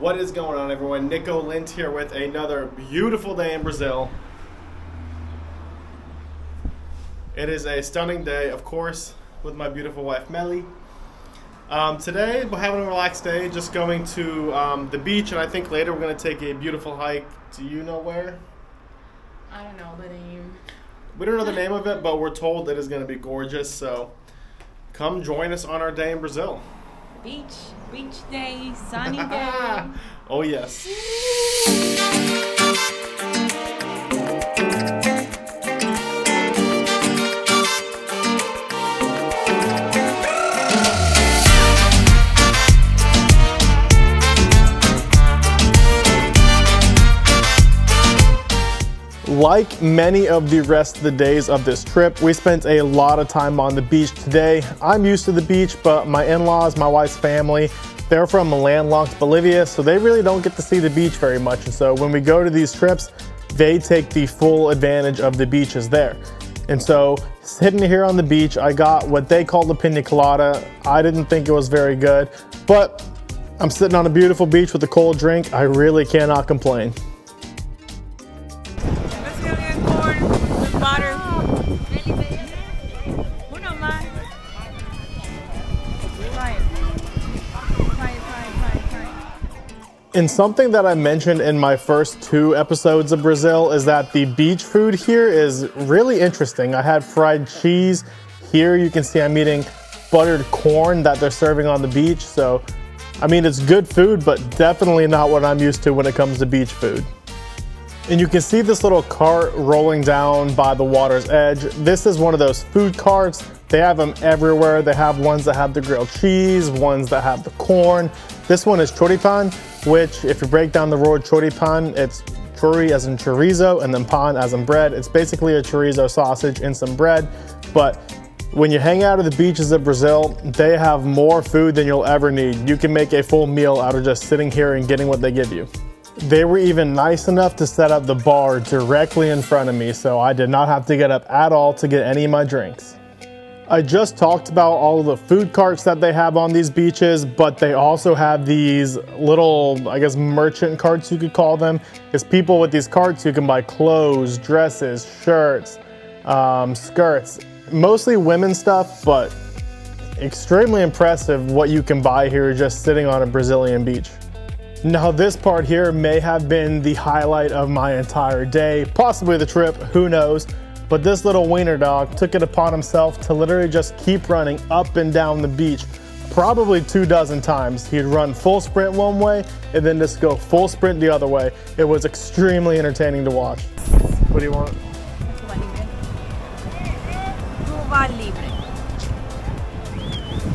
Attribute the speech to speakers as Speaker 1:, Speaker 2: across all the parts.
Speaker 1: What is going on, everyone? Nico Lind here with another beautiful day in Brazil. It is a stunning day, of course, with my beautiful wife, Melly. Today, we're having a relaxed day, just going to the beach, and I think later we're going to take a beautiful hike. Do you know where?
Speaker 2: I don't know the name.
Speaker 1: We don't know the name of it, but we're told it is going to be gorgeous, so come join us on our day in Brazil.
Speaker 2: Beach day, sunny day.
Speaker 1: Oh, yes. Like many of the rest of the days of this trip, we spent a lot of time on the beach today. I'm used to the beach, but my in-laws, my wife's family, they're from landlocked Bolivia, so they really don't get to see the beach very much. And so when we go to these trips, they take the full advantage of the beaches there. And so sitting here on the beach, I got what they call the pina colada. I didn't think it was very good, but I'm sitting on a beautiful beach with a cold drink. I really cannot complain. And something that I mentioned in my first 2 episodes of Brazil is that the beach food here is really interesting. I had fried cheese. Here you can see I'm eating buttered corn that they're serving on the beach. So, I mean, it's good food, but definitely not what I'm used to when it comes to beach food. And you can see this little cart rolling down by the water's edge. This is one of those food carts. They have them everywhere. They have ones that have the grilled cheese, ones that have the corn. This one is choripan, which if you break down the word choripan, it's chori as in chorizo and then pan as in bread. It's basically a chorizo sausage and some bread. But when you hang out at the beaches of Brazil, they have more food than you'll ever need. You can make a full meal out of just sitting here and getting what they give you. They were even nice enough to set up the bar directly in front of me, so I did not have to get up at all to get any of my drinks. I just talked about all of the food carts that they have on these beaches, but they also have these little, I guess, merchant carts you could call them. It's people with these carts who can buy clothes, dresses, shirts, skirts, mostly women's stuff, but extremely impressive what you can buy here just sitting on a Brazilian beach. Now this part here may have been the highlight of my entire day, possibly the trip, who knows. But this little wiener dog took it upon himself to literally just keep running up and down the beach, probably 24 times. He'd run full sprint one way and then just go full sprint the other way. It was extremely entertaining to watch. What do you want?
Speaker 2: Cuba Libre.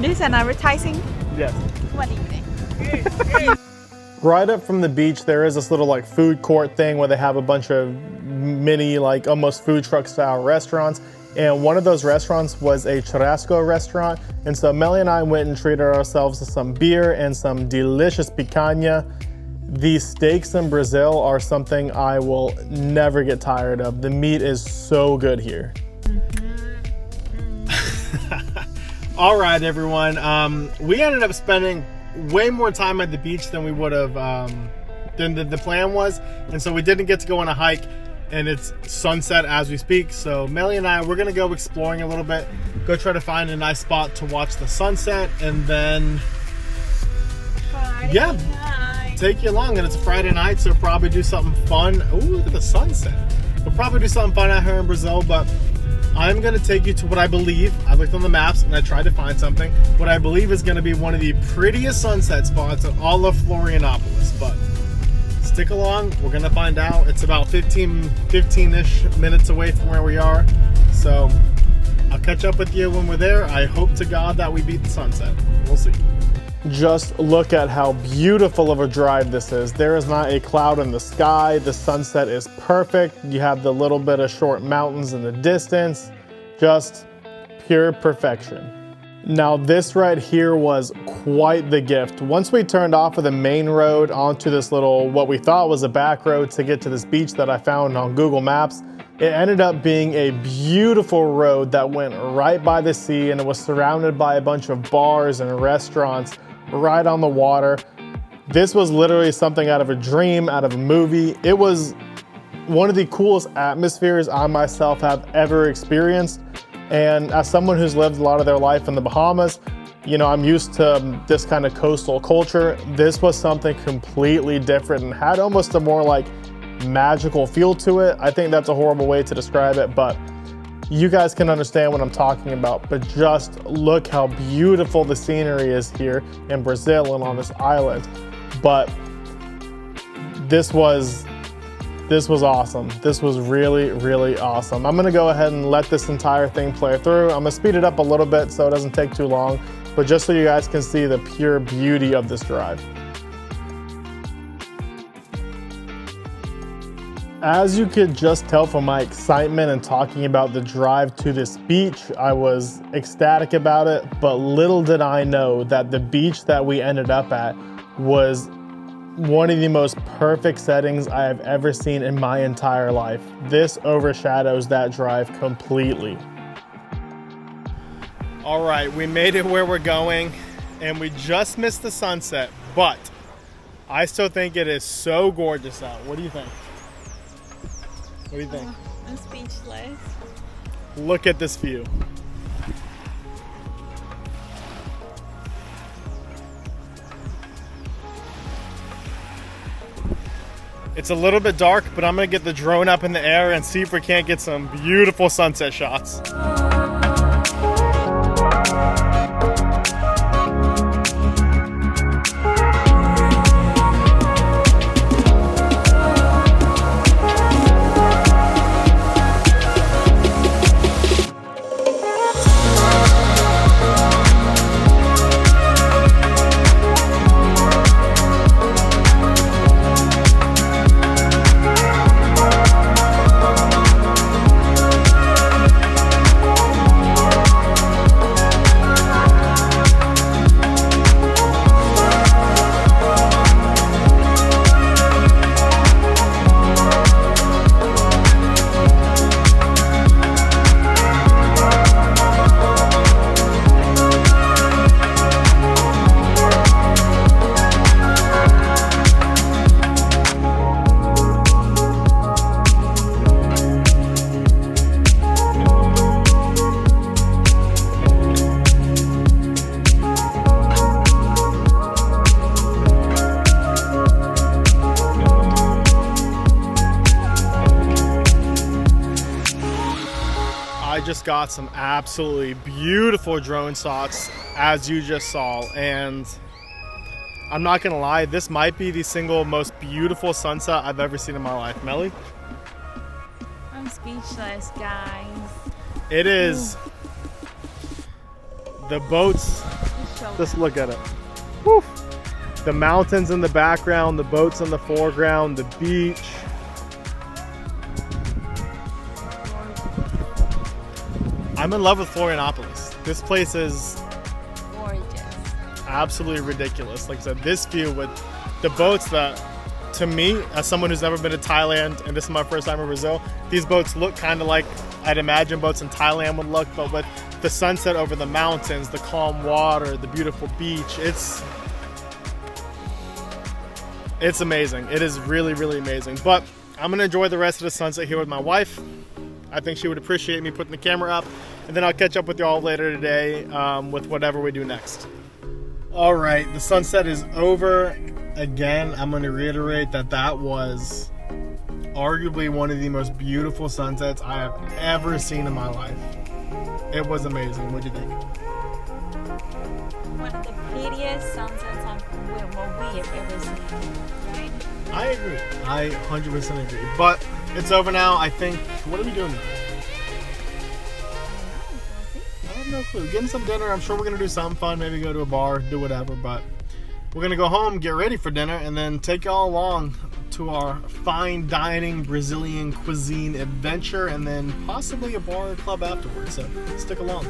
Speaker 2: This is an advertising?
Speaker 1: Yes.
Speaker 2: Cuba Libre.
Speaker 1: Right up from the beach, there is this little like food court thing where they have a bunch of mini, like almost food truck style restaurants. And one of those restaurants was a churrasco restaurant. And so Melly and I went and treated ourselves to some beer and some delicious picanha. These steaks in Brazil are something I will never get tired of. The meat is so good here. All right, everyone. We ended up spending way more time at the beach than we would have, than the plan was. And so we didn't get to go on a hike, and it's sunset as we speak. So Melly and I, we're gonna go exploring a little bit, go try to find a nice spot to watch the sunset, and then take you along. And it's a Friday night, so probably do something fun. Ooh, look at the sunset. We'll probably do something fun out here in Brazil, but I'm gonna take you to what I believe, I looked on the maps and I tried to find something, what I believe is gonna be one of the prettiest sunset spots in all of Florianopolis. But stick along, we're gonna find out. It's about 15-ish minutes away from where we are. So I'll catch up with you when we're there. I hope to God that we beat the sunset. We'll see. Just look at how beautiful of a drive this is. There is not a cloud in the sky. The sunset is perfect. You have the little bit of short mountains in the distance. Just pure perfection. Now this right here was quite the gift. Once we turned off of the main road onto this little, what we thought was a back road to get to this beach that I found on Google Maps, it ended up being a beautiful road that went right by the sea, and it was surrounded by a bunch of bars and restaurants right on the water. This was literally something out of a dream, out of a movie. It was one of the coolest atmospheres I myself have ever experienced. And as someone who's lived a lot of their life in the Bahamas, you know, I'm used to this kind of coastal culture. This was something completely different and had almost a more like magical feel to it. I think that's a horrible way to describe it, but you guys can understand what I'm talking about. But just look how beautiful the scenery is here in Brazil and on this island. But this was awesome. This was really, really awesome. I'm gonna go ahead and let this entire thing play through. I'm gonna speed it up a little bit so it doesn't take too long, but just so you guys can see the pure beauty of this drive. As you could just tell from my excitement and talking about the drive to this beach, I was ecstatic about it, but little did I know that the beach that we ended up at was one of the most perfect settings I have ever seen in my entire life. This overshadows that drive completely. All right, we made it where we're going and we just missed the sunset, but I still think it is so gorgeous out. What do you think? What do you think?
Speaker 2: I'm speechless.
Speaker 1: Look at this view. It's a little bit dark, but I'm gonna get the drone up in the air and see if we can't get some beautiful sunset shots. I just got some absolutely beautiful drone shots, as you just saw, and I'm not gonna lie, this might be the single most beautiful sunset I've ever seen in my life. Melly?
Speaker 2: I'm speechless, guys.
Speaker 1: It is. The boats, just look at it. Woo. The mountains in the background, the boats in the foreground, the beach. I'm in love with Florianopolis. This place is
Speaker 2: Gorgeous.
Speaker 1: absolutely ridiculous. Like I said, this view with the boats that, to me, as someone who's never been to Thailand, and this is my first time in Brazil, these boats look kind of like I'd imagine boats in Thailand would look, but with the sunset over the mountains, the calm water, the beautiful beach, it's amazing. It is really, really amazing. But I'm gonna enjoy the rest of the sunset here with my wife. I think she would appreciate me putting the camera up, and then I'll catch up with y'all later today with whatever we do next. All right, the sunset is over. Again, I'm going to reiterate that that was arguably one of the most beautiful sunsets I have ever seen in my life. It was amazing. What do you think?
Speaker 2: One of the prettiest sunsets we have ever seen, right?
Speaker 1: I agree. I 100% agree. But it's over now. I think, what are we doing now? I have no clue. Getting some dinner. I'm sure we're going to do something fun. Maybe go to a bar, do whatever. But we're going to go home, get ready for dinner, and then take y'all along to our fine dining Brazilian cuisine adventure, and then possibly a bar or club afterwards. So stick along.